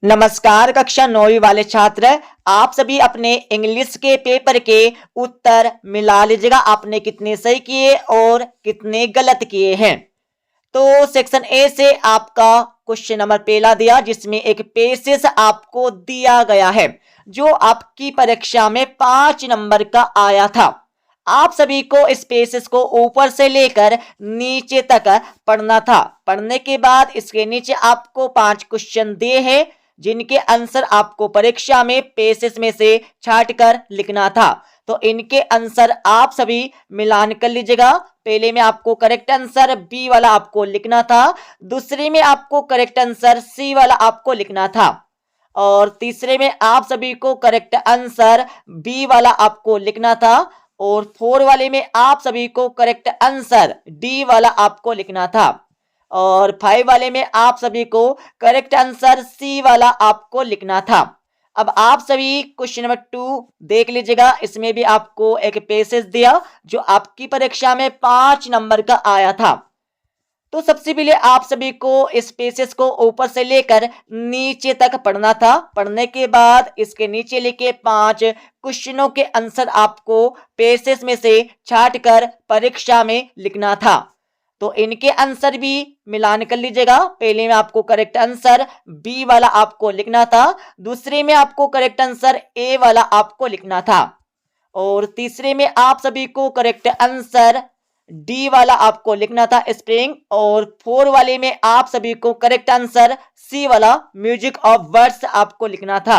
नमस्कार कक्षा 9वीं वाले छात्र, आप सभी अपने इंग्लिश के पेपर के उत्तर मिला लीजिएगा। आपने कितने सही किए और कितने गलत किए हैं। तो सेक्शन ए से आपका क्वेश्चन नंबर पहला दिया, जिसमें एक पेसेस आपको दिया गया है जो आपकी परीक्षा में 5 नंबर का आया था। आप सभी को इस पेसेस को ऊपर से लेकर नीचे तक पढ़ना था। पढ़ने के बाद इसके नीचे आपको 5 क्वेश्चन दिए हैं, जिनके आंसर आपको परीक्षा में पेसेस में से छांट कर लिखना था। तो इनके आंसर आप सभी मिलान कर लीजिएगा। पहले में आपको करेक्ट आंसर बी वाला आपको लिखना था, दूसरे में आपको करेक्ट आंसर सी वाला आपको लिखना था, और तीसरे में आप सभी को करेक्ट आंसर बी वाला आपको लिखना था, और 4 वाले में आप सभी को करेक्ट आंसर डी वाला आपको लिखना था, और 5 वाले में आप सभी को करेक्ट आंसर सी वाला आपको लिखना था। अब आप सभी क्वेश्चन नंबर 2 देख लीजिएगा। इसमें भी आपको एक पैसेज दिया जो आपकी परीक्षा में 5 नंबर का आया था। तो सबसे पहले आप सभी को इस पैसेज को ऊपर से लेकर नीचे तक पढ़ना था। पढ़ने के बाद इसके नीचे लिखे 5 क्वेश्चनों के आंसर आपको पैसेज में से छांट कर परीक्षा में लिखना था। तो इनके आंसर भी मिलान कर लीजिएगा। पहले में आपको करेक्ट आंसर बी वाला आपको लिखना था, दूसरे में आपको करेक्ट आंसर ए वाला आपको लिखना था, और तीसरे में आप सभी को करेक्ट आंसर डी वाला आपको लिखना था स्प्रिंग, और 4 वाले में आप सभी को करेक्ट आंसर सी वाला म्यूजिक ऑफ वर्ड्स आपको लिखना था।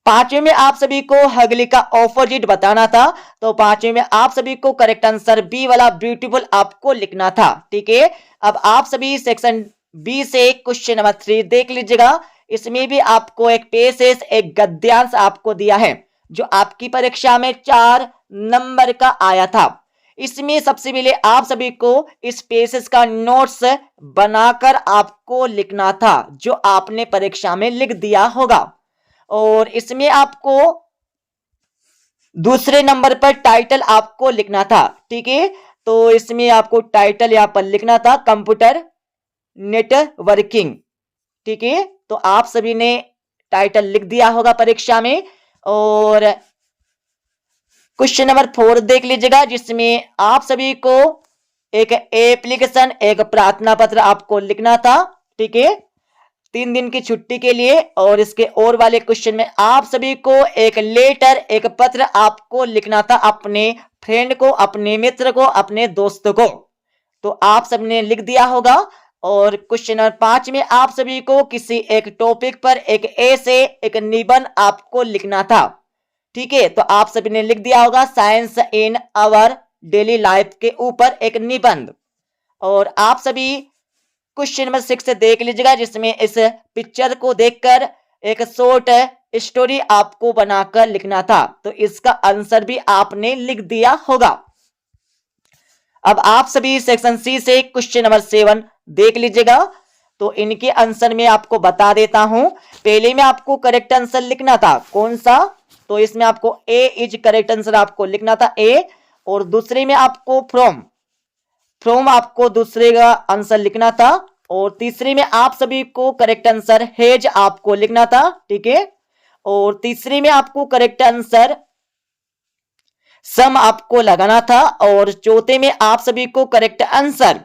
5वें में आप सभी को हगली का ऑपोजिट बताना था। तो 5वें में आप सभी को करेक्ट आंसर बी वाला ब्यूटीफुल आपको लिखना था। ठीक है, अब आप सभी सेक्शन बी से क्वेश्चन नंबर 3 देख लीजिएगा। इसमें भी आपको एक पेसेज, एक गद्यांश आपको दिया है जो आपकी परीक्षा में 4 नंबर का आया था। इसमें सबसे पहले आप सभी को इस पेसेज का नोट्स बनाकर आपको लिखना था, जो आपने परीक्षा में लिख दिया होगा, और इसमें आपको दूसरे नंबर पर टाइटल आपको लिखना था। ठीक है, तो इसमें आपको टाइटल यहां पर लिखना था कंप्यूटर नेटवर्किंग। ठीक है, तो आप सभी ने टाइटल लिख दिया होगा परीक्षा में। और क्वेश्चन नंबर 4 देख लीजिएगा, जिसमें आप सभी को एक एप्लीकेशन, एक प्रार्थना पत्र आपको लिखना था। ठीक है, 3 दिन की छुट्टी के लिए। और इसके और वाले क्वेश्चन में आप सभी को एक लेटर, एक पत्र आपको लिखना था अपने फ्रेंड को, अपने मित्र को, अपने दोस्त को। तो आप सबने लिख दिया होगा। और क्वेश्चन नंबर 5 में आप सभी को किसी एक टॉपिक पर एक ऐसे, एक निबंध आपको लिखना था। ठीक है, तो आप सभी ने लिख दिया होगा science in our daily life के ऊपर एक निबंध। और आप सभी क्वेश्चन नंबर 6 देख लीजिएगा, जिसमें इस पिक्चर को देखकर एक शॉर्ट स्टोरी आपको बनाकर लिखना था। तो इसका आंसर भी आपने लिख दिया होगा। अब आप सभी सेक्शन सी से क्वेश्चन नंबर 7 देख लीजिएगा। तो इनके आंसर में आपको बता देता हूं। पहले में आपको करेक्ट आंसर लिखना था, कौन सा? तो इसमें आपको ए इज करेक्ट आंसर आपको लिखना था, ए। और दूसरे में आपको फ्रॉम आपको दूसरे का आंसर लिखना था, और तीसरे में आप सभी को करेक्ट आंसर हेज आपको लिखना था। ठीक है, और तीसरे में आपको करेक्ट आंसर सम आपको लगाना था, और चौथे में आप सभी को करेक्ट आंसर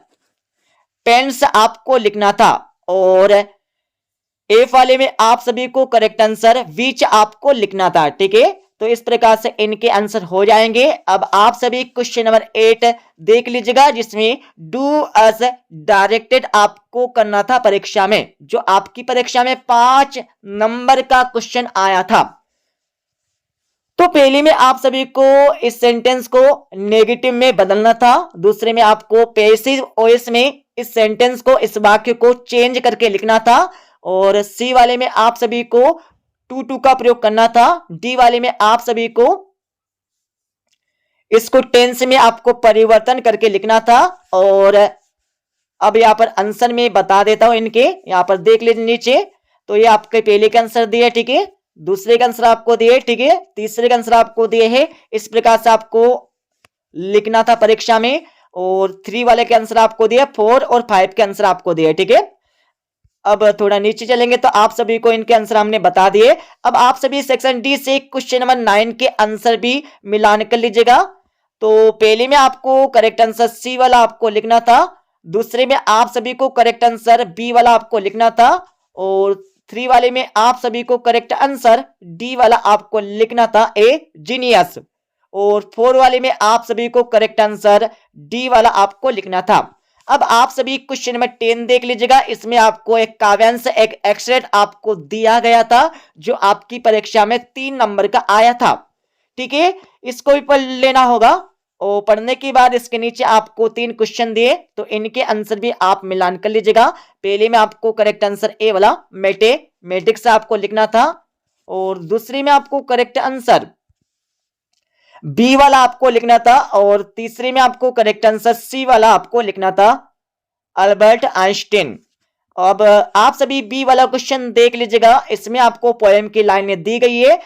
पेंस आपको लिखना था, और एफ वाले में आप सभी को करेक्ट आंसर विच आपको लिखना था। ठीक है, तो इस प्रकार से इनके आंसर हो जाएंगे। अब आप सभी क्वेश्चन नंबर 8 देख लीजिएगा, जिसमें डू अस डायरेक्टेड आपको करना था परीक्षा में, जो आपकी परीक्षा में 5 नंबर का क्वेश्चन आया था। तो पहले में आप सभी को इस सेंटेंस को नेगेटिव में बदलना था, दूसरे में आपको पैसिव वॉइस में इस सेंटेंस को, इस वाक्य को चेंज करके लिखना था, और सी वाले में आप सभी को टू का प्रयोग करना था। डी वाले में आप सभी को इसको टेंस में आपको परिवर्तन करके लिखना था। और अब यहां पर आंसर में बता देता हूं इनके, यहां पर देख लीजिए नीचे। तो ये आपके पहले का आंसर दिए, ठीक है, दूसरे का आंसर आपको दिए, ठीक है, तीसरे का आंसर आपको दिए है। इस प्रकार से आपको लिखना था परीक्षा में। और 3 वाले के आंसर आपको दिए, 4 और 5 के आंसर आपको दिए। ठीक है, अब थोड़ा नीचे चलेंगे तो आप सभी को इनके आंसर हमने बता दिए। अब आप सभी सेक्शन डी से क्वेश्चन नंबर 9 के आंसर भी मिलान कर लीजिएगा। तो पहले में आपको करेक्ट आंसर सी वाला आपको लिखना था, दूसरे में आप सभी को करेक्ट आंसर बी वाला आपको लिखना था, और 3 वाले में आप सभी को करेक्ट आंसर डी वाला आपको लिखना था, ए जीनियस, और 4 वाले में आप सभी को करेक्ट आंसर डी वाला आपको लिखना था। अब आप सभी क्वेश्चन नंबर 10 देख लीजिएगा। इसमें आपको एक काव्यांश, एक एक्सरेट आपको दिया गया था जो आपकी परीक्षा में 3 नंबर का आया था। ठीक है, इसको भी पढ़ लेना होगा, और पढ़ने के बाद इसके नीचे आपको 3 क्वेश्चन दिए, तो इनके आंसर भी आप मिलान कर लीजिएगा। पहले में आपको करेक्ट आंसर ए वाला मैथमेटिक्स आपको लिखना था, और दूसरी में आपको करेक्ट आंसर बी वाला आपको लिखना था, और तीसरे में आपको करेक्ट आंसर सी वाला आपको लिखना था, अल्बर्ट आइंस्टीन। अब आप सभी बी वाला क्वेश्चन देख लीजिएगा। इसमें आपको पोएम की लाइनें दी गई है,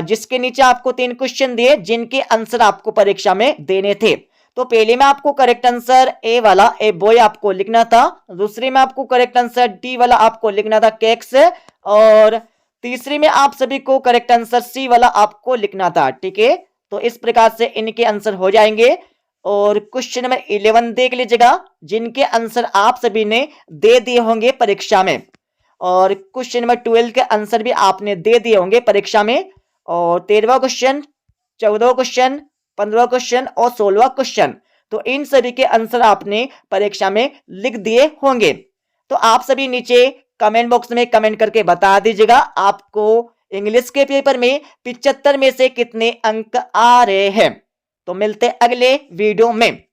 जिसके नीचे आपको 3 क्वेश्चन दिए जिनके आंसर आपको परीक्षा में देने थे। तो पहले में आपको करेक्ट आंसर ए वाला ए बॉय आपको लिखना था, दूसरे में आपको करेक्ट आंसर डी वाला आपको लिखना था, केक्स, और तीसरे में आप सभी को करेक्ट आंसर सी वाला आपको लिखना था। ठीक है, तो इस प्रकार से इनके आंसर हो जाएंगे। और क्वेश्चन नंबर 11 देख लीजिएगा, जिनके आंसर आप सभी ने दे दिए होंगे परीक्षा में, और क्वेश्चन नंबर 12 के आंसर भी आपने दे दिए होंगे परीक्षा में, और 13वां क्वेश्चन, 14वां क्वेश्चन, 15वां क्वेश्चन और 16वां क्वेश्चन, तो इन सभी के आंसर आपने परीक्षा में लिख दिए होंगे। तो आप सभी नीचे कमेंट बॉक्स में कमेंट करके बता दीजिएगा आपको इंग्लिश के पेपर में 75 में से कितने अंक आ रहे हैं। तो मिलते अगले वीडियो में।